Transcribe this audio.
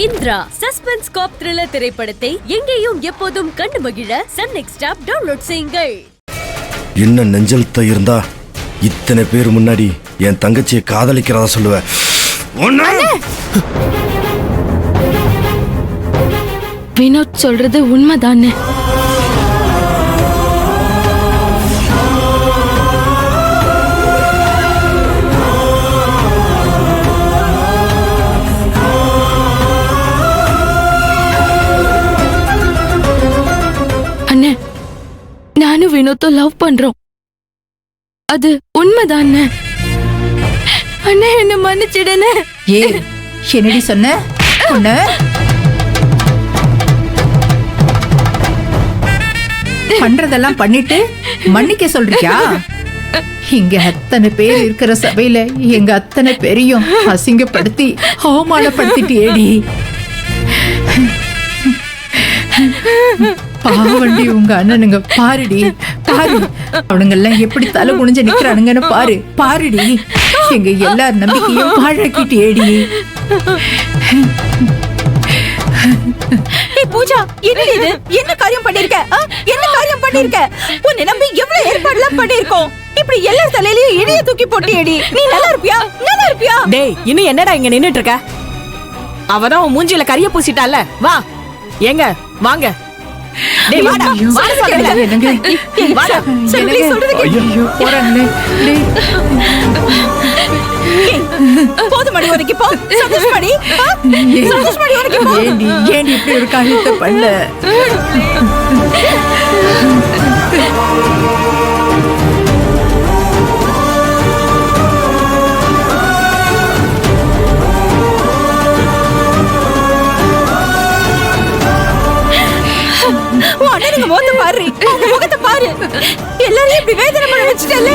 Indira suspense காப் thriller திரைப்படத்தை எங்கேயும் எப்போதும் கண்டு மகிழ சன் நெக்ஸ்ட் ஆப் டவுன்லோட் செய்யுங்கள். இன்னும் நெஞ்சல் இருந்தா இத்தனை பேர் முன்னாடி என் தங்கச்சியை காதலிக்கிறதா சொல்லுவேன். வினோத் சொல்றது உண்மைதானே? அண்ணே, நானும் வினோத்தும் லவ் பண்றோம். அது உண்மைதானே? அண்ணே, என்ன மன்னிச்சிடுனே. ஏ என்னடி சொன்ன? பண்றதெல்லாம் பண்ணிட்டு மன்னிக்க சொல்றியா? இங்க அத்தனை பேர் இருக்கிற சபையில எங்க அத்தனை பேரையும் அசிங்கப்படுத்தி அவமானப்படுத்திட்டேடி. பாவண்டி உங்க அண்ணனுங்க, பாருடி பாரு, அவனுங்க எல்லாம் எப்படி தலை குனிஞ்சு நிக்கிறானுங்கன்னு பாரு, பாருடி. எங்க எல்லார் நம்பிக்கையும் பாழாக்கிட்டேடி. பூஜா, என்ன இது? என்ன காரியம் பண்ணிருக்க? என்ன காரியம் பண்ணிருக்க? உன்னை நம்பி எவ்வளவு ஏற்பாடுலாம் பண்ணிருக்கோம். இப்படி எல்லா தலையிலயும் இணைய தூக்கி போட்டியேடி. நீ நல்லா இருப்பியா? நல்லா இருப்பியா? டேய், இன்னும் என்னடா இங்க நின்னுட்டு இருக்க? அவதான் உன் மூஞ்சில கரிய பூசிட்டால. வா, எங்க வாங்க. டேய் வாடா, வாடா சொல்றேன். என்னங்க? வாடா, சொல்லி சொல்றது ஐயோ போறாங்களே. டேய் போதுமடி, ஒதுக்கி போ. சந்தோஷமடி, சந்தோஷமடி, ஒதுக்கி போ. ஏண்டி இப்படி ஒரு காரியத்தை பண்ண? அண்ணனுங்க முகத்தை பாரு, முகத்தை பாரு. எல்லாரையும் இப்படி வேதனை பண்ண வச்சுட்டல.